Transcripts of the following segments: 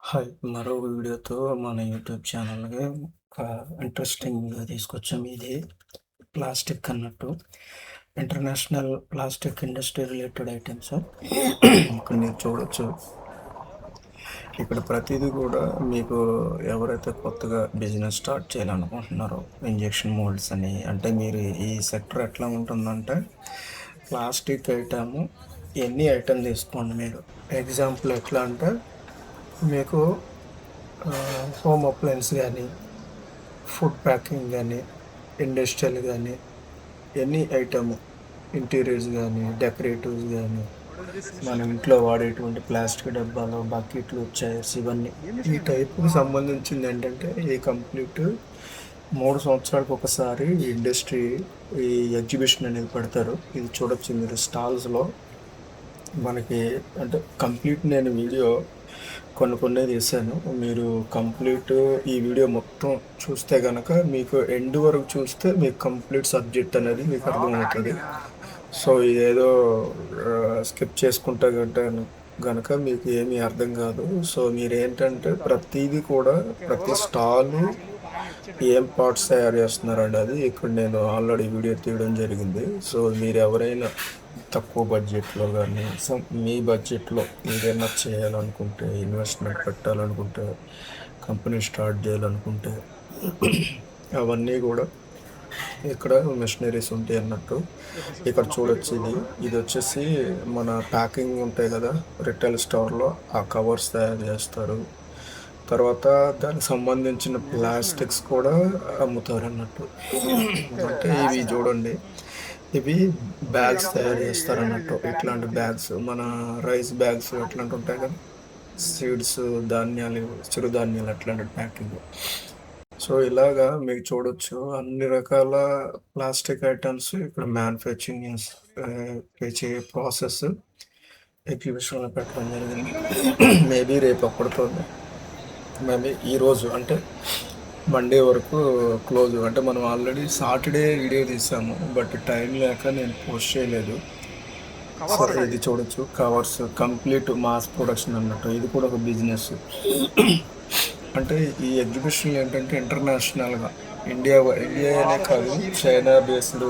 Hi! మరో వీడియోతో మన యూట్యూబ్ ఛానల్‌కి ఒక ఇంట్రెస్టింగ్‌గా తీసుకొచ్చాం. ఇది ప్లాస్టిక్ అన్నట్టు. International plastic industry related items. ఇక్కడ మీరు చూడొచ్చు. ఇక్కడ ప్రతీది కూడా మీకు ఎవరైతే కొత్తగా బిజినెస్ స్టార్ట్ చేయాలనుకుంటున్నారో ఇంజెక్షన్ మోల్డ్స్ అని అంటే మీరు ఈ సెక్టర్ ఎట్లా ఉంటుందంటే ప్లాస్టిక్ ఐటెము ఎన్ని ఐటెమ్ తీసుకోండి మీరు. ఎగ్జాంపుల్ ఎట్లా అంటే మీకు హోమ్ అప్లయన్స్ కానీ ఫుడ్ ప్యాకింగ్ కానీ ఇండస్ట్రియల్ కానీ ఎనీ ఐటమ్ ఇంటీరియర్స్ కానీ డెకరేటివ్స్ కానీ మన ఇంట్లో వాడేటువంటి ప్లాస్టిక్ డబ్బాలు బకెట్లు చైర్స్ ఇవన్నీ ఈ టైప్కి సంబంధించింది ఏంటంటే ఈ కంప్లీట్ 3 సంవత్సరాలకు ఒకసారి ఇండస్ట్రీ ఈ ఎగ్జిబిషన్ అనేది పెడతారు. ఇది చూడొచ్చు మీరు స్టాల్స్లో మనకి అంటే కంప్లీట్ నేను వీడియో కొన్ని తీసాను. మీరు కంప్లీట్ ఈ వీడియో మొత్తం చూస్తే కనుక మీకు ఎండ్ వరకు చూస్తే మీకు కంప్లీట్ సబ్జెక్ట్ అనేది మీకు అర్థమవుతుంది. సో ఇదేదో స్కిప్ చేసుకుంటే గనక మీకు ఏమీ అర్థం కాదు. సో మీరు ఏంటంటే ప్రతిదీ కూడా ప్రతి స్టాలు ఏం పార్ట్స్ తయారు చేస్తున్నారండి అది ఇక్కడ నేను ఆల్రెడీ వీడియో తీయడం జరిగింది. సో మీరు ఎవరైనా తక్కువ బడ్జెట్లో కానీ మీ బడ్జెట్లో ఏదైనా చేయాలనుకుంటే ఇన్వెస్ట్మెంట్ పెట్టాలనుకుంటే కంపెనీ స్టార్ట్ చేయాలనుకుంటే అవన్నీ కూడా ఇక్కడ మెషినరీస్ ఉంటాయి అన్నట్టు. ఇక్కడ చూడొచ్చు ఇది వచ్చేసి మన ప్యాకింగ్ ఉంటాయి కదా రిటైల్ స్టోర్లో ఆ కవర్స్ తయారు చేస్తారు. తర్వాత దానికి సంబంధించిన ప్లాస్టిక్స్ కూడా అమ్ముతారు అన్నట్టు. అంటే ఇవి చూడండి ఇవి బ్యాగ్స్ తయారు చేస్తారు అన్నట్టు. ఇట్లాంటి బ్యాగ్స్ మన రైస్ బ్యాగ్స్ అట్లాంటి ఉంటాయి కదా సీడ్స్ ధాన్యాలు చిరుధాన్యాలు అట్లాంటి ప్యాకింగ్. సో ఇలాగా మీకు చూడొచ్చు అన్ని రకాల ప్లాస్టిక్ ఐటమ్స్ ఇక్కడ మ్యానుఫ్యాక్చరింగ్ చేసే ప్రాసెస్ ఎగ్జిబిషన్లో పెట్టడం జరిగింది. మేబీ రేపు అప్పటితోనే మేబీ ఈరోజు అంటే మండే వరకు క్లోజ్. అంటే మనం ఆల్రెడీ సాటర్డే వీడియో తీసాము బట్ టైం లేక నేను పోస్ట్ చేయలేదు. సో ఇది చూడొచ్చు కవర్స్ కంప్లీట్ మాస్ ప్రొడక్షన్ అన్నట్టు. ఇది కూడా ఒక బిజినెస్. అంటే ఈ ఎగ్జిబిషన్ ఏంటంటే ఇంటర్నేషనల్గా ఇండియానే కాదు China based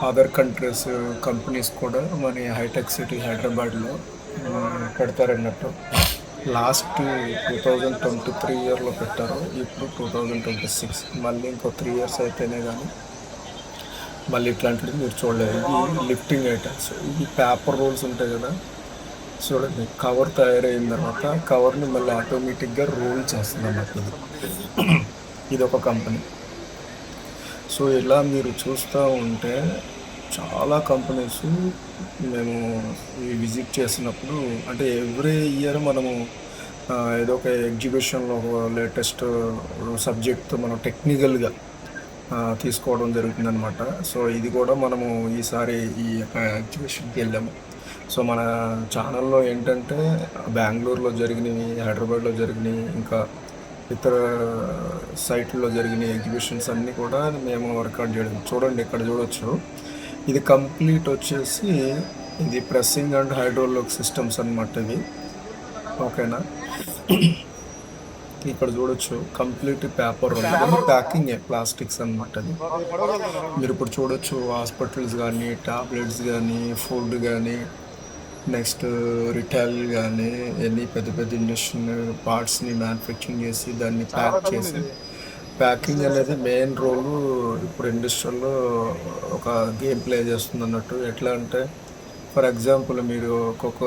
other countries companies కూడా మన హైటెక్ సిటీ హైదరాబాద్లో పెడతారన్నట్టు. లాస్ట్ 2023 ఇయర్లో పెట్టారు. ఇప్పుడు 2026 మళ్ళీ ఇంకో 3 ఇయర్స్ అయితేనే కానీ మళ్ళీ ఇట్లాంటివి మీరు చూడలేదు. ఇది లిఫ్టింగ్ ఐటమ్స్. ఇవి పేపర్ రోల్స్ ఉంటాయి కదా చూడండి కవర్ తయారైన తర్వాత కవర్ని మళ్ళీ ఆటోమేటిక్గా రోల్ చేస్తుంది అన్నట్టు. ఇది ఒక కంపెనీ. సో ఇలా మీరు చూస్తూ ఉంటే చాలా కంపెనీస్ మేము విజిట్ చేసినప్పుడు అంటే ఎవ్రీ ఇయర్ మనము ఏదో ఒక ఎగ్జిబిషన్లో లేటెస్ట్ సబ్జెక్ట్ మనం టెక్నికల్గా తీసుకోవడం జరుగుతుందన్నమాట. సో ఇది కూడా మనము ఈసారి ఈ యొక్క ఎగ్జిబిషన్కి వెళ్ళాము. సో మన ఛానల్లో ఏంటంటే బెంగళూరులో జరిగినవి హైదరాబాద్లో జరిగినవి ఇంకా ఇతర సైట్లలో జరిగిన ఎగ్జిబిషన్స్ అన్నీ కూడా మేము రికార్డ్ చేయడం. చూడండి ఇక్కడ చూడొచ్చు ఇది కంప్లీట్ వచ్చేసి ఇది ప్రెస్సింగ్ అండ్ హైడ్రోలిక్ సిస్టమ్స్ అనమాట ఇవి. ఓకేనా ఇక్కడ చూడొచ్చు కంప్లీట్ పేపర్ ప్యాకింగ్ ప్లాస్టిక్స్ అనమాట అది. మీరు ఇప్పుడు చూడొచ్చు హాస్పిటల్స్ కానీ టాబ్లెట్స్ కానీ ఫుడ్ కానీ నెక్స్ట్ రిటైల్ కానీ ఎన్ని పెద్ద పెద్ద ఇండస్ట్రీ పార్ట్స్ని మ్యానుఫ్యాక్చరింగ్ చేసి దాన్ని ప్యాక్ చేసి ప్యాకింగ్ అనేది మెయిన్ రోలు ఇప్పుడు ఇండస్ట్రీలో ఒక గేమ్ ప్లే చేస్తుంది అన్నట్టు. ఎట్లా అంటే ఫర్ ఎగ్జాంపుల్ మీరు ఒక్కొక్క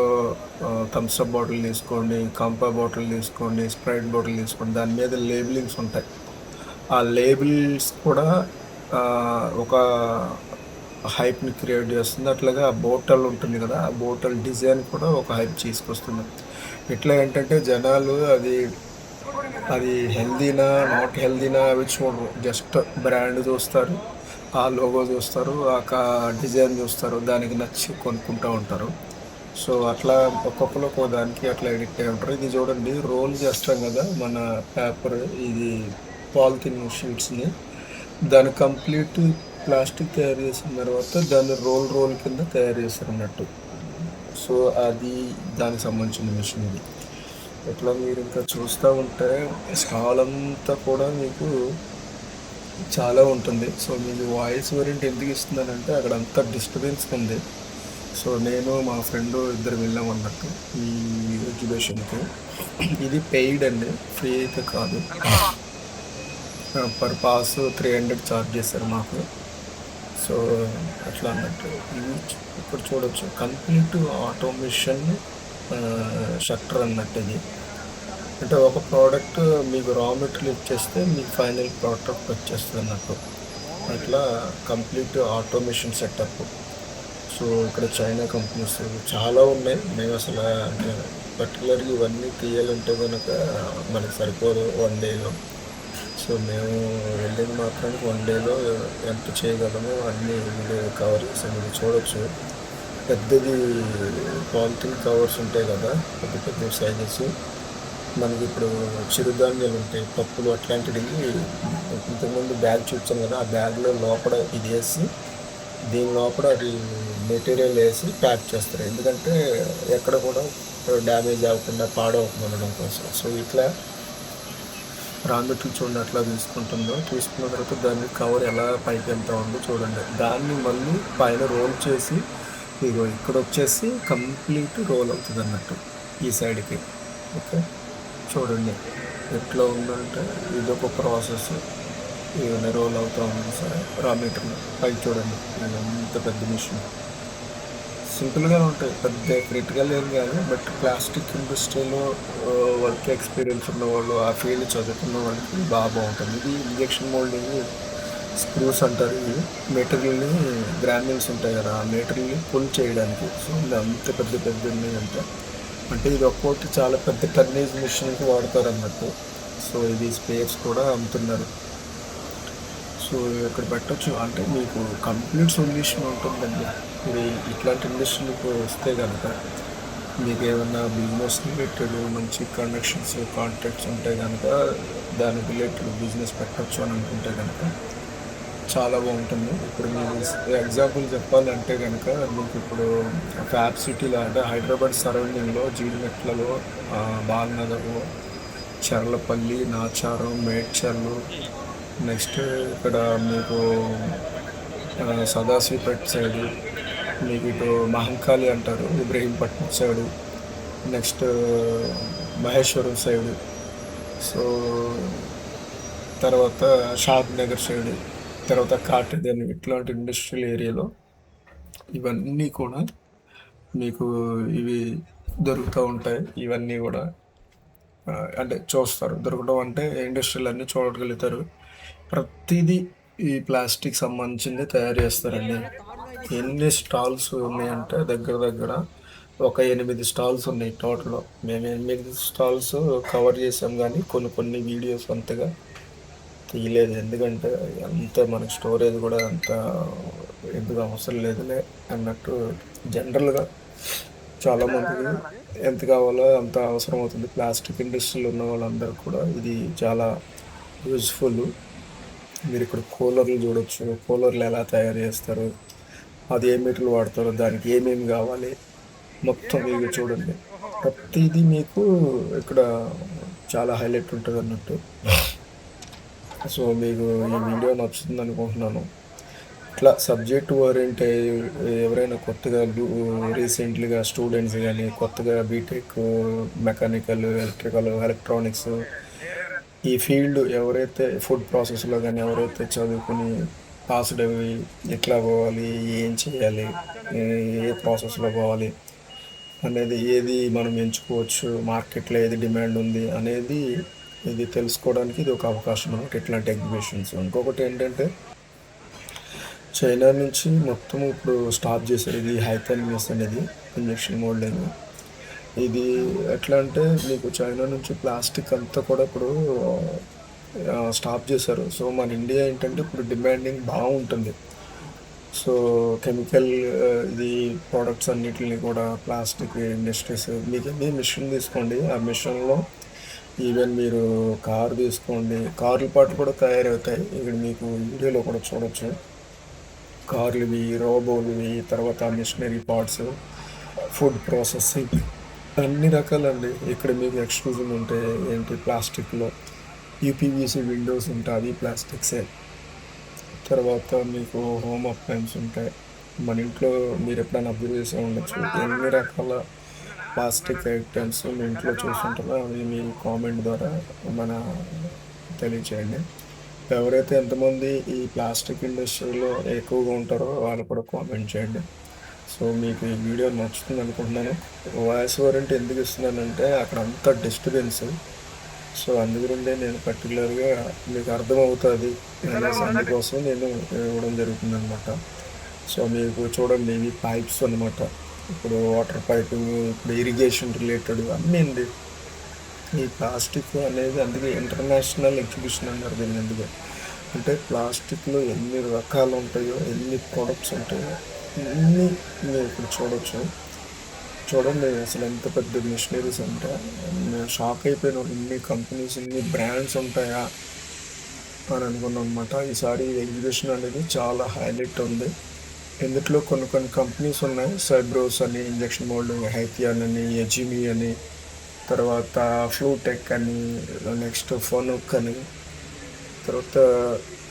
థమ్స్అప్ బాటిల్ తీసుకోండి, కంపా బాటిల్ తీసుకోండి, స్ప్రైట్ బాటిల్ తీసుకోండి, దాని మీద లేబులింగ్స్ ఉంటాయి. ఆ లేబుల్స్ కూడా ఒక హైప్ని క్రియేట్ చేస్తుంది. అట్లాగే ఆ బోటల్ ఉంటుంది కదా ఆ బోటల్ డిజైన్ కూడా ఒక హైప్ తీసుకొస్తుంది. ఇట్లా ఏంటంటే జనాలు అది హెల్దీనా నాట్ హెల్దీనా అవి చూడరు. జస్ట్ బ్రాండ్ చూస్తారు, ఆ లోగో చూస్తారు, ఆ డిజైన్ చూస్తారు, దానికి నచ్చి కొనుక్కుంటూ ఉంటారు. సో అట్లా ఒక్కొక్కరు ఒక్కో దానికి అట్లా ఎడిక్ట్ అయి ఉంటారు. ఇది చూడండి రోల్ చేస్తాం కదా మన పేపర్ ఇది పాలిథిన్ షీట్స్ని దాని కంప్లీట్ ప్లాస్టిక్ తయారు చేసిన తర్వాత దాన్ని రోల్ కింద తయారు చేస్తారు అన్నట్టు. సో అది దానికి సంబంధించిన మిషన్ ఇది. ఇట్లా మీరు ఇంకా చూస్తూ ఉంటే స్టాల్ అంతా కూడా మీకు చాలా ఉంటుంది. సో మీకు వాయిస్ వేరియంట్ ఎందుకు ఇస్తున్నానంటే అక్కడ అంతా డిస్టర్బెన్స్ ఉంది. సో నేను మా ఫ్రెండ్ ఇద్దరు వెళ్ళాం అన్నట్టు ఈ ఎగ్జిబిషన్కి. ఇది పెయిడ్ అండి, ఫ్రీ అయితే కాదు. పర్ పాస్ 300 ఛార్జ్ చేశారు మాకు. సో అట్లా అన్నట్టు ఇవి ఇప్పుడు చూడొచ్చు కంప్లీట్ ఆటోమేషన్ షట్టర్ అన్నట్టు ఇది. అంటే ఒక ప్రోడక్ట్ మీకు రా మెటీరియల్ ఇచ్చేస్తే మీకు ఫైనల్ ప్రోడక్ట్ వచ్చేస్తుంది అన్నట్టు. అట్లా కంప్లీట్ ఆటోమేషన్ సెటప్. సో ఇక్కడ చైనా కంపెనీస్ చాలా ఉన్నాయి. మేము అసలు అంటే పర్టికులర్గా ఇవన్నీ తీయాలంటే కనుక మనకి సరిపోదు 1 డేలో. సో మేము వెళ్ళింది మాత్రానికి 1 డేలో ఎంత చేయగలమో అన్నీ వీడియో కవర్ చేసాము. ఇది చూడొచ్చు, పెద్దది పాలిథిన్ కవర్స్ ఉంటాయి కదా, పెద్ద పెద్ద సైజెస్. మనకి ఇప్పుడు చిరుధాన్యాలు ఉంటాయి, పప్పులు అట్లాంటివి. ఇంతకుముందు బ్యాగ్ చూపించాను కదా, ఆ బ్యాగ్లో లోపల ఇది వేసి దీని లోపల అది మెటీరియల్ వేసి ప్యాక్ చేస్తారు. ఎందుకంటే ఎక్కడ కూడా డ్యామేజ్ అవ్వకుండా పాడవకుండా ఉండడం కోసం. సో ఇట్లా రా మెటీరియల్ చూడండి అట్లా తీసుకుంటుందో, తీసుకున్న తర్వాత దాన్ని కవర్ ఎలా పైకి వెళ్తా ఉందో చూడండి. దాన్ని మళ్ళీ పైన రోల్ చేసి ఇగో ఇక్కడ వచ్చేసి కంప్లీట్ రోల్ అవుతుంది అన్నట్టు ఈ సైడ్కి. ఓకే, చూడండి ఎట్లా ఉందంటే ఇదొక ప్రాసెస్. ఇవన్నీ రోల్ అవుతూ ఉంది సరే రా మెటీరియల్ పైకి చూడండి. ఇది ఎంత పెద్ద మిషన్. సింపుల్గా ఉంటాయి, పెద్ద క్రిటికల్ ఏం కాదు. బట్ ప్లాస్టిక్ ఇండస్ట్రీలో వర్క్ ఎక్స్పీరియన్స్ ఉన్న వాళ్ళు, ఆ ఫీల్డ్ చదువుకున్న వాళ్ళకి బాగా బాగుంటుంది. ఇది ఇంజెక్షన్ మోల్డింగ్ స్క్రూస్ అంటారు. ఇవి మెటీరియల్ని గ్రాన్యూల్స్ ఉంటాయి కదా, ఆ మెటీరియల్ని పుల్ చేయడానికి. సో ఇది అంత పెద్ద పెద్ద అంటే ఇది ఒక్కొక్కటి చాలా పెద్ద టన్నేజ్ మిషన్కి వాడతారు అన్నట్టు. సో ఇది స్పేర్స్ కూడా అమ్ముతున్నారు. సో ఇక్కడ పెట్టచ్చు అంటే మీకు కంప్లీట్ సొల్యూషన్ ఉంటుందండి. ఇది ఇట్లాంటి ఇండస్ట్రీలకు వస్తే కనుక మీకు ఏమన్నా బిజినెస్ రిలేటెడ్ మంచి కనెక్షన్స్ కాంటాక్ట్స్ ఉంటే కనుక దాని రిలేటెడ్ బిజినెస్ పెట్టచ్చు అని అనుకుంటే కనుక చాలా బాగుంటుంది. ఇప్పుడు మీరు ఎగ్జాంపుల్ చెప్పాలంటే కనుక మీకు ఇప్పుడు ఫ్యాబ్ సిటీలో అంటే హైదరాబాద్ సరౌండింగ్లో జీడిమెట్లలో, బాల్నగర్లో, చర్లపల్లి, నాచారం, మేడ్చర్లు, నెక్స్ట్ ఇక్కడ మీకు సదాశివపేట సైడు, మీకు ఇటు మహంకాళి అంటారు Ibrahimpatnam side, next Maheshwaram side, so తర్వాత షాద్ నగర్ సైడు, తర్వాత కాటేదని, ఇట్లాంటి ఇండస్ట్రియల్ ఏరియాలో ఇవన్నీ కూడా మీకు ఇవి దొరుకుతూ ఉంటాయి. ఇవన్నీ కూడా అంటే చూస్తారు. దొరకడం అంటే ఇండస్ట్రీలు అన్నీ చూడగలుగుతారు. ప్రతిదీ ఈ ప్లాస్టిక్ సంబంధించింది తయారు చేస్తారండి. ఎన్ని స్టాల్స్ ఉన్నాయంటే దగ్గర దగ్గర ఒక 8 స్టాల్స్ ఉన్నాయి టోటల్. మేము 8 స్టాల్స్ కవర్ చేసాం, కానీ కొన్ని వీడియోస్ అంతగా తీయలేదు. ఎందుకంటే అంత మనకి స్టోరేజ్ కూడా అంత ఎందుకు అవసరం లేదులే అన్నట్టు. జనరల్గా చాలామందికి ఎంత కావాలో అంత అవసరం అవుతుంది. ప్లాస్టిక్ ఇండస్ట్రీలో ఉన్న వాళ్ళందరూ కూడా ఇది చాలా యూజ్ఫుల్. మీరు ఇక్కడ కూలర్లు చూడొచ్చు, కూలర్లు ఎలా తయారు చేస్తారు, అది ఏ మెటీరియల్ వాడతారో, దానికి ఏమేమి కావాలి మొత్తం ఇవి చూడండి. ప్రతిదీ మీకు ఇక్కడ చాలా హైలైట్ ఉంటుంది అన్నట్టు. సో మీకు ఈ వీడియో నచ్చుతుంది అనుకుంటున్నాను. ఇట్లా సబ్జెక్ట్ ఓరియంట్ ఎవరైనా కొత్తగా రీసెంట్లీగా స్టూడెంట్స్ కానీ కొత్తగా బీటెక్ మెకానికల్, ఎలక్ట్రికల్, ఎలక్ట్రానిక్స్ ఈ ఫీల్డ్ ఎవరైతే ఫుడ్ ప్రాసెస్లో కానీ ఎవరైతే చదువుకుని పాస్డ్ అవి ఎట్లా పోవాలి, ఏం చేయాలి, ఏ ప్రాసెస్లో పోవాలి అనేది ఏది మనం ఎంచుకోవచ్చు, మార్కెట్లో ఏది డిమాండ్ ఉంది అనేది ఇది తెలుసుకోవడానికి ఇది ఒక అవకాశం అనమాట ఇట్లాంటి ఎగ్జిబిషన్స్. ఇంకొకటి ఏంటంటే చైనా నుంచి మొత్తం ఇప్పుడు స్టాప్ చేశారు ఇది హైథన్ న్యూస్ అనేది ఇంజెక్షన్ మోల్డింగ్. ఇది ఎట్లా అంటే మీకు చైనా నుంచి ప్లాస్టిక్ అంతా కూడా ఇప్పుడు స్టాప్ చేశారు. సో మన ఇండియా ఏంటంటే ఇప్పుడు డిమాండింగ్ బాగుంటుంది. సో కెమికల్ ఇది ప్రోడక్ట్స్ అన్నిటిని కూడా ప్లాస్టిక్ ఇండస్ట్రీస్ మీకు ఎన్ని మిషన్ తీసుకోండి, ఆ మిషన్లో ఈవెన్ మీరు కారు తీసుకోండి, కార్ల పాటు కూడా తయారవుతాయి. ఇక్కడ మీకు వీడియోలో కూడా చూడొచ్చు. కార్లువి, రోబోలువి, తర్వాత మిషనరీ పార్ట్స్, ఫుడ్ ప్రాసెసింగ్, అన్ని రకాలండి. ఇక్కడ మీకు ఎక్స్‌ట్రూజన్ ఉంటే ఏంటి ప్లాస్టిక్‌లో యూపీవీసీ విండోస్ ఉంటాయి. అవి ప్లాస్టిక్సే. తర్వాత మీకు హోమ్ అప్లయన్స్ ఉంటాయి. మన ఇంట్లో మీరెప్పుడైనా అబ్జర్వ్ చేసే ఉండొచ్చు. ఎన్ని రకాల ప్లాస్టిక్ ఐటెమ్స్ మీ ఇంట్లో చూసుంటారో అవి మీరు కామెంట్ ద్వారా మన తెలియచేయండి. ఎవరైతే ఎంతమంది ఈ ప్లాస్టిక్ ఇండస్ట్రీలో ఎక్కువగా ఉంటారో వాళ్ళు కూడా కామెంట్ చేయండి. సో మీకు ఈ వీడియో నచ్చుతుంది అనుకుంటున్నాను. వాయిస్ ఓవర్ అంటే ఎందుకు ఇస్తున్నానంటే అక్కడ అంతా డిస్టర్బెన్స్. సో అందుగురిండే నేను పర్టికులర్‌గా మీకు అర్థమవుతది అనేసి అందుకోసం నేను ఇవ్వడం జరుగుతుందనమాట. సో మీకు చూడండి ఇవి పైప్స్ అనమాట. ఇప్పుడు వాటర్ పైపింగ్, ఇప్పుడు ఇరిగేషన్ రిలేటెడ్ అన్నీ అండి. ఈ ప్లాస్టిక్ అనేది అందుకే ఇంటర్నేషనల్ ఎగ్జిబిషన్ అన్నారు దీన్ని అందుకే. అంటే ప్లాస్టిక్‌లో ఎన్ని రకాలు ఉంటాయో, ఎన్ని ప్రొడక్ట్స్ ఉంటాయో అన్నీ మీరు ఇక్కడ చూడొచ్చు. చూడండి అసలు ఎంత పెద్ద మిషనరీస్ అంటే మేము షాక్ అయిపోయినాం. ఇన్ని కంపెనీస్, ఇన్ని బ్రాండ్స్ ఉంటాయా అని అనుకున్నాం అనమాట. ఈసారి ఎగ్జిబిషన్ అనేది చాలా హైలైట్ ఉంది. ఇందుట్లో కొన్ని కొన్ని కంపెనీస్ ఉన్నాయి. సైబ్రోస్ అని, ఇంజెక్షన్ మోల్డింగ్, హైథియాన్ అని, ఎజిమి అని, తర్వాత ఫ్లూటెక్ అని, నెక్స్ట్ ఫోనుక్ అని, తర్వాత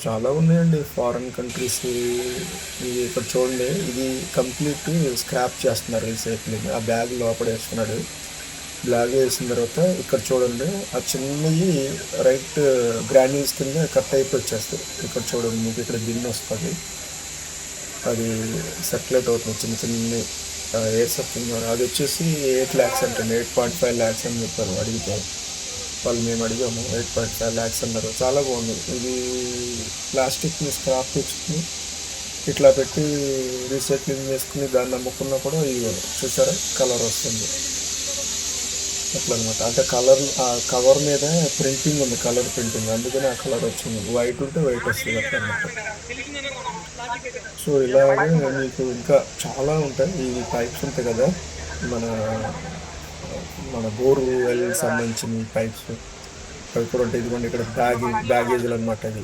చాలా ఉన్నాయండి ఫారెన్ కంట్రీస్. ఇది ఇక్కడ చూడండి ఇది కంప్లీట్ స్క్రాప్ చేస్తున్నారు రీసైక్లింగ్. ఆ బ్యాగ్ లోపల వేసుకున్నాడు. బ్యాగ్ వేసిన తర్వాత ఇక్కడ చూడండి ఆ చిన్నవి రైట్ గ్రాన్యూల్స్ కింద కట్ అయిపోయి వచ్చేస్తాయి. ఇక్కడ చూడండి మీకు ఇక్కడ బిన్ వస్తుంది. అది సర్క్యులేట్ అవుతుంది చిన్న చిన్న ఎయిర్ సర్కింగ్ ద్వారా. అది వచ్చేసి 8 lakhs అంటండి. 8.5 lakhs అని చెప్పారు అడిగితే. వాళ్ళు మేము అడిగాము 8.5 lakhs అన్నారు. చాలా బాగుంది. ఇది ప్లాస్టిక్ని స్క్రాప్ తెచ్చుకుని ఇట్లా పెట్టి రీసైక్లింగ్ చేసుకుని దాన్ని అమ్ముకున్నా కూడా ఇది చూసారా కలర్ వస్తుంది అట్లా అనమాట. అంటే కలర్ ఆ కవర్ మీద ప్రింటింగ్ ఉంది, కలర్ ప్రింటింగ్, అందుకని ఆ కలర్ వచ్చింది. వైట్ ఉంటే వైట్ వస్తుంది అట్లా అనమాట. సో ఇలాగే మీకు ఇంకా చాలా ఉంటాయి. ఈ పైప్స్ ఉంటాయి కదా మన మన బోర్ వెల్ సంబంధించిన పైప్స్ అవి కూడా ఉంటాయి. ఇదిగోండి ఇక్కడ బ్యాగేజీలు అనమాట. ఇది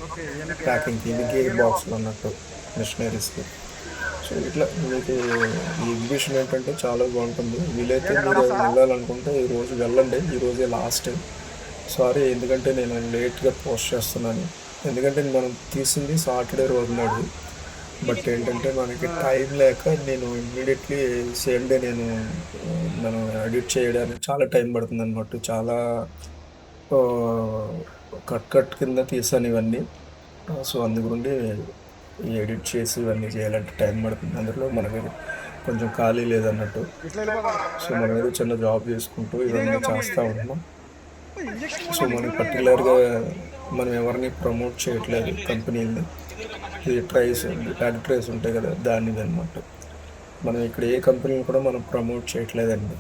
ప్యాకింగ్కి, ఇది గేర్ బాక్స్లు అన్నట్టు మిషనరీస్కి. సో ఇట్లా మీకు ఈ ఎగ్జిబిషన్ ఏంటంటే చాలా బాగుంటుంది. వీలైతే మీరు వెళ్ళాలనుకుంటే ఈరోజు వెళ్ళండి. ఈరోజే లాస్ట్. సారీ ఎందుకంటే నేను లేట్గా పోస్ట్ చేస్తున్నాను. ఎందుకంటే మనం తీసింది సాటర్డే రోజు నాడు. బట్ ఏంటంటే మనకి టైం లేక నేను ఇమ్మీడియట్లీ సేమ్ డే నేను మనం ఎడిట్ చేయడానికి చాలా టైం పడుతుంది అనమాట. చాలా కట్ కింద తీసాను ఇవన్నీ. సో అందుగుండి ఈ ఎడిట్ చేసి ఇవన్నీ చేయాలంటే టైం పడుతుంది. అందులో మనకి కొంచెం ఖాళీ లేదన్నట్టు. సో మనం ఏదో చిన్న జాబ్ చేసుకుంటూ ఇవన్నీ చేస్తూ ఉంటున్నాం. సో మనం పర్టికులర్గా మనం ఎవరిని ప్రమోట్ చేయట్లేదు కంపెనీని. ఈ ట్రైస్ యాడ్ ట్రైస్ ఉంటాయి కదా దానిది అనమాట. మనం ఇక్కడ ఏ కంపెనీని కూడా మనం ప్రమోట్ చేయట్లేదండి.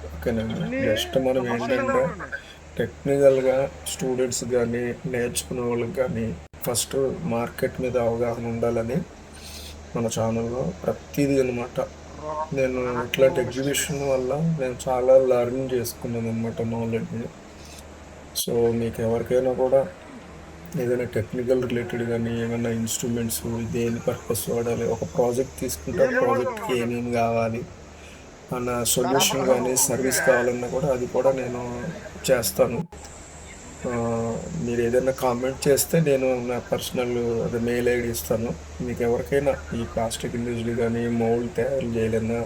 ఓకేనండి. జస్ట్ మనం ఏంటంటే టెక్నికల్గా స్టూడెంట్స్ కానీ నేర్చుకునే వాళ్ళకి కానీ ఫస్ట్ మార్కెట్ మీద అవగాహన ఉండాలని మన ఛానల్లో ప్రతిదీ అనమాట. నేను ఇట్లాంటి ఎగ్జిబిషన్ వల్ల నేను చాలా లెర్న్ చేసుకున్నాను అనమాట నాలెడ్జ్ని. సో మీకు ఎవరికైనా కూడా ఏదైనా టెక్నికల్ రిలేటెడ్ కానీ ఏమైనా ఇన్స్ట్రుమెంట్స్ దేని పర్పస్ వాడాలి, ఒక ప్రాజెక్ట్ తీసుకుంటే ఆ ప్రాజెక్ట్కి ఏమేమి కావాలి అన్న సొల్యూషన్ కానీ సర్వీస్ కావాలన్నా కూడా అది కూడా నేను చేస్తాను. మీరు ఏదైనా కామెంట్ చేస్తే నేను నా పర్సనల్ అదే మెయిల్ ఐడి ఇస్తాను. మీకు ఎవరికైనా ఈ ప్లాస్టిక్ ఇండస్ట్రీ కానీ మౌల్డ్ తయారు చేయాలన్నా,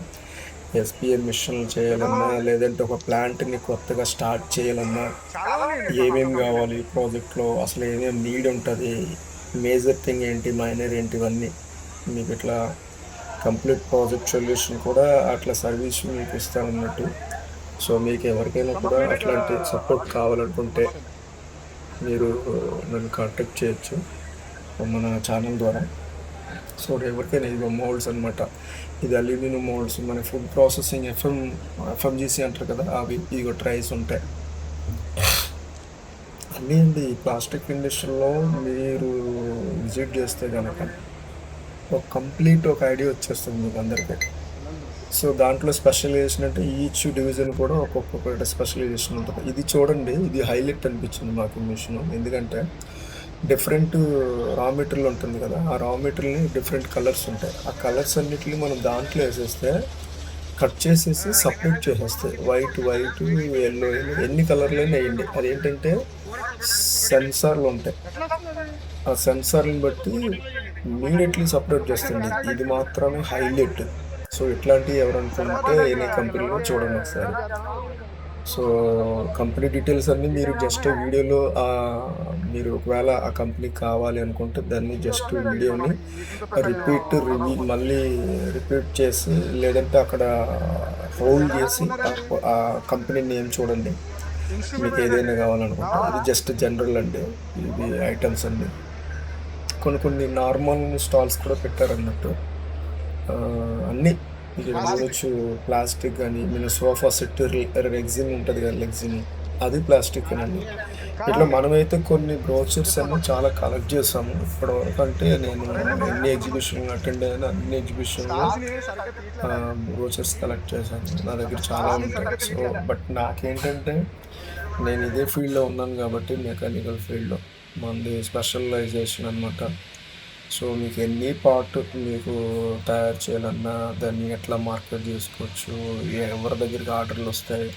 ఎస్పిఎం మిషన్లు చేయాలన్నా, లేదంటే ఒక ప్లాంట్ని కొత్తగా స్టార్ట్ చేయాలన్నా ఏమేమి కావాలి ప్రాజెక్ట్లో, అసలు ఏమేమి నీడ్ ఉంటుంది, మేజర్ థింగ్ ఏంటి, మైనర్ ఏంటి, ఇవన్నీ మీకు ఇట్లా కంప్లీట్ ప్రాజెక్ట్ సొల్యూషన్ కూడా అట్లా సర్వీస్ మీకు ఇస్తానన్నట్టు. సో మీకు ఎవరికైనా కూడా అట్లాంటి సపోర్ట్ కావాలనుకుంటే మీరు నన్ను కాంటాక్ట్ చేయొచ్చు మన ఛానల్ ద్వారా. సో ఎవరికైనా ఇదిగో మోల్డ్స్ అనమాట. ఇది అల్యూమినియం మోల్డ్స్, మన ఫుడ్ ప్రాసెసింగ్ ఎఫ్ఎంజీసీ అంటారు కదా అవి. ఇదిగో ట్రైస్ ఉంటాయి అన్నీ అండి. ఈ ప్లాస్టిక్ ఇండస్ట్రీలో మీరు విజిట్ చేస్తే కనుక ఒక కంప్లీట్ ఒక ఐడియా వచ్చేస్తుంది మీకు అందరికీ. సో దాంట్లో స్పెషలైజేషన్ అంటే ఈచ్ డివిజన్ కూడా ఒక్కొక్క స్పెషలైజేషన్ ఉంటుంది. ఇది చూడండి, ఇది హైలైట్ అనిపించింది మాకు మిషన్. ఎందుకంటే డిఫరెంట్ రా మెటీరియల్ ఉంటుంది కదా, ఆ రా మెటీరియల్ని డిఫరెంట్ కలర్స్ ఉంటాయి. ఆ కలర్స్ అన్నిటిని మనం దాంట్లో వేసేస్తే కట్ చేసేసి సపరేట్ చేసేస్తాయి. వైట్ వైట్, యెల్లో ఎన్ని కలర్లైనా వేయండి. అదేంటంటే సెన్సార్లు ఉంటాయి. ఆ సెన్సార్‌ని బట్టి ఇమ్మీడియేట్‌లీ సపరేట్ చేస్తుంది. ఇది మాత్రమే హైలైట్. సో, ఇట్లాంటివి ఎవరనుకుంటే ఎనీ కంపెనీలో చూడండి ఒకసారి. సో, కంపెనీ డీటెయిల్స్ అన్నీ మీరు జస్ట్ వీడియోలో మీరు ఒకవేళ ఆ కంపెనీ కావాలి అనుకుంటే దాన్ని జస్ట్ వీడియోని మళ్ళీ రిపీట్ చేసి లేదంటే అక్కడ హోల్డ్ చేసి ఆ కంపెనీ నేమ్ చూడండి. మీకు ఏదైనా కావాలనుకుంటే. ఇది జస్ట్ జనరల్ అండి. ఇవి ఐటెమ్స్ అండి. కొన్ని కొన్ని నార్మల్ స్టాల్స్ కూడా పెట్టారన్నట్టు. అన్నీ మీరు చూడొచ్చు. ప్లాస్టిక్ గానీ, మన సోఫా సెట్ రెగ్జిన్ ఉంటది కదా! లెగ్జిన్ అది ప్లాస్టికేనండి. ఇట్లా మనమైతే కొన్ని బ్రోచర్స్ అన్నీ చాలా కలెక్ట్ చేసాము. ఇప్పటివరకు అంటే నేను ఎన్ని ఎగ్జిబిషన్‌లు అటెండ్ అయ్యానో అన్ని ఎగ్జిబిషన్‌లో బ్రోచర్స్ కలెక్ట్ చేశాను. నా దగ్గర చాలా ఉంటాయి. సో, బట్ నాకేంటంటే నేను ఇదే ఫీల్డ్‌లో ఉన్నాను కాబట్టి మెకానికల్ ఫీల్డ్‌లో. మనది స్పెషలైజేషన్ అనమాట. సో, మీకు ఎనీ పార్ట్ మీకు తయారు చేయాలన్నా దాన్ని ఎట్లా మార్కెట్ చేసుకోవచ్చు, ఎవరి దగ్గరికి ఆర్డర్‌లొస్తాయి,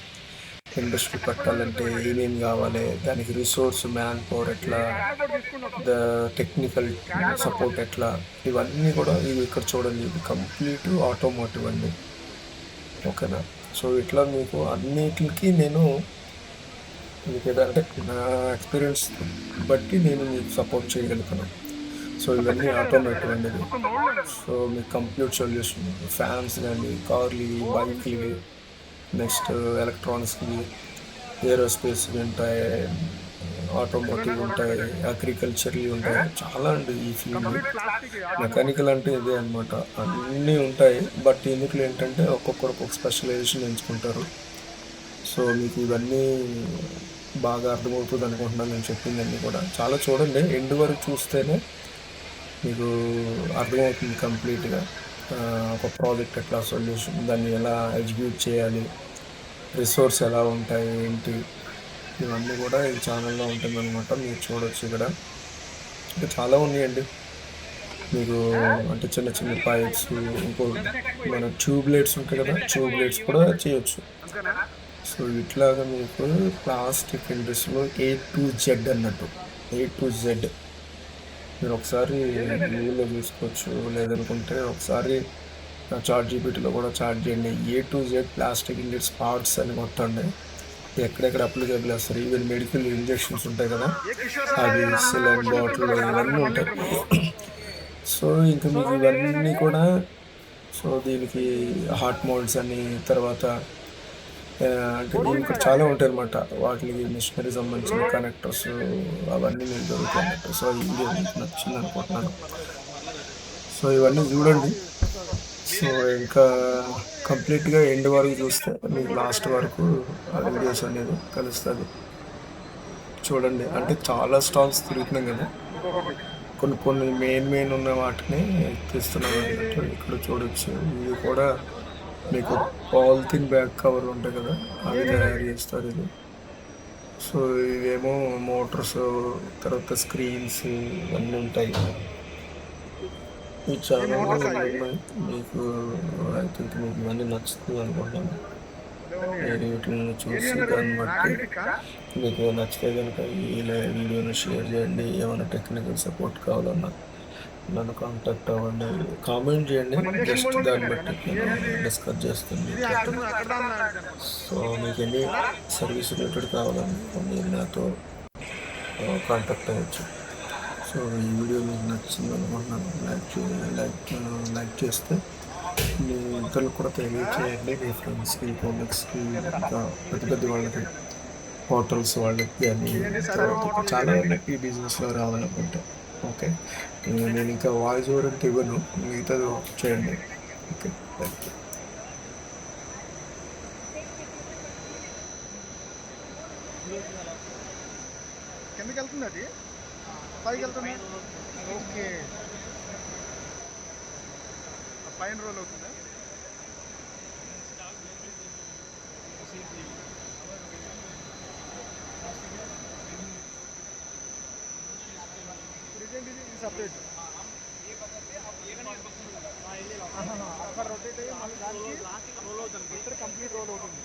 ఇండస్ట్రీ పెట్టాలంటే ఏమేమి కావాలి, దానికి రిసోర్స్, మ్యాన్ పవర్ ఎట్లా, ద టెక్నికల్ సపోర్ట్ ఎట్లా, ఇవన్నీ కూడా ఇవి ఇక్కడ చూడండి. ఇది కంప్లీట్ ఆటోమోటివ్ అండి. ఓకేనా? సో, ఇట్లా మీకు అన్నిట్లికి నేను మీకేదంటే నా ఎక్స్‌పీరియన్స్ బట్టి నేను మీకు సపోర్ట్ చేయగలుగుతాను. సో, ఇవన్నీ ఆటోమేటివ్ అండి ఇవి. సో, మీకు కంప్లీట్ సొల్యూషన్ ఫ్యాన్స్ గానీ, కార్‌లివి, బైక్‌లివి, నెక్స్ట్ ఎలక్ట్రానిక్స్‌వి, ఏరోస్పేస్‌వి ఉంటాయి, ఆటోమోటివ్ ఉంటాయి, అగ్రికల్చర్‌వి ఉంటాయి. చాలా అండి ఈ ఫీల్డ్. మెకానికల్ అంటే ఇదే అనమాట. అన్నీ ఉంటాయి. బట్ ఇందులో ఏంటంటే ఒక్కొక్కరు ఒక్కొక్క స్పెషలైజేషన్ ఎంచుకుంటారు. సో, మీకు ఇవన్నీ బాగా అర్థమవుతుంది అనుకుంటున్నాను నేను చెప్పిందన్నీ కూడా. చాలా చూడండి. ఎండ్ వరకు చూస్తేనే మీకు అర్థమవుతుంది కంప్లీట్‌గా. ఒక ప్రాజెక్ట్ ఎట్లా సొల్యూషన్ దాన్ని ఎలా ఎగ్జిక్యూట్ చేయాలి, రిసోర్స్ ఎలా ఉంటాయి, ఏంటి, ఇవన్నీ కూడా ఈ ఛానల్‌లో ఉంటుందనమాట. మీరు చూడొచ్చు ఇక్కడ. ఇంకా చాలా ఉన్నాయండి. మీకు అంటే చిన్న చిన్న పైప్స్, ఇంకో మన ట్యూబ్ లైట్స్ ఉంటాయి కదా! ట్యూబ్ లైట్స్ కూడా చేయొచ్చు. సో, ఇట్లాగా మీకు ప్లాస్టిక్ ఇండస్ట్రీలో ఏ టు జెడ్ అన్నట్టు. ఏ టు జెడ్. మీరు ఒకసారి గూగుల్‌లో చూసుకోవచ్చు. లేదనుకుంటే ఒకసారి చాట్‌జీపీటీలో కూడా చాట్ చేయండి. A to Z plastic industry parts అని కొట్టండి. ఎక్కడెక్కడ అప్లికేబుల్ చేస్తారు. ఈవెన్ మెడికల్ ఇంజెక్షన్స్ ఉంటాయి కదా! అవి సెలైన్ బాటిల్ ఇవన్నీ ఉంటాయి. సో, ఇంక మీకు ఇవన్నీ కూడా సో, దీనికి హార్ట్ మౌల్డ్స్ అని తర్వాత అంటే ఇంకా చాలా ఉంటాయన్నమాట. వాటికి మిషనరీ సంబంధించిన కనెక్టర్స్ అవన్నీ మీకు దొరుకుతాయన్నమాట. సో, ఈ వీడియో మీకు నచ్చిందనుకుంటున్నాను. సో, ఇవన్నీ చూడండి. సో, ఇంకా కంప్లీట్‌గా ఎండ్ వరకు చూస్తే మీకు లాస్ట్ వరకు ఆ వీడియోస్ అనేది కలుస్తది. చూడండి. అంటే చాలా స్టాల్స్ తిరుగుతున్నాం కదా! కొన్ని కొన్ని మెయిన్ ఉన్న వాటిని తీస్తున్నాం అన్నట్టు. ఇక్కడ చూడొచ్చు. ఇవి కూడా మీకు పాలిథిన్ బ్యాగ్ కవర్ ఉంటాయి కదా! అవి తయారు చేస్తారు ఇది. సో, ఇవేమో మోటార్స్, తర్వాత స్క్రీన్స్ ఇవన్నీ ఉంటాయి. ఇవి చాలా ఉన్నాయి. మీకు ఐ థింక్ మీకు ఇవన్నీ నచ్చుతుంది అనుకుంటున్నాను. మీరు వీటిని చూసి దాన్ని బట్టి మీకు నచ్చితే కనుక ఈ వీడియోని షేర్ చేయండి. ఏమైనా టెక్నికల్ సపోర్ట్ కావాలన్నా నన్ను కాంటాక్ట్ అవ్వండి. కామెంట్ చేయండి. జస్ట్ దాన్ని బట్టి నేను డిస్కస్ చేస్తాను. సో, మీకు ఎన్ని సర్వీస్ రిలేటెడ్ కావాలన్నా మీరు నాతో కాంటాక్ట్ అవ్వచ్చు. సో, ఈ వీడియో మీకు నచ్చింది అనుకుంటున్నాను. లైక్ చేస్తే మీ ఇతరులకు కూడా తెలియచేయండి. మీ ఫ్రెండ్స్‌కి, కొలీగ్స్‌కి, ఇంకా పెద్ద పెద్ద వాళ్ళకి, హోటల్స్ వాళ్ళకి కానీ తర్వాత చాలా వాళ్ళకి ఈ బిజినెస్‌లో రావాలనుకుంటే. ఓకే. నేను ఇంకా వాయిస్ ఓవర్ అంటే ఇవ్వను. మిగతాది చేయండి. ఓకే. Thank you. కిందకి వెళ్తుంది అది పైకి వెళ్తుంది. ఓకే, పైన రోల్ అవుతుందా? ఇది సపరేట్ అక్కడ రొటేట్ అయ్యి మళ్ళీ దానికి పైకి రోల్ అవుతుంది.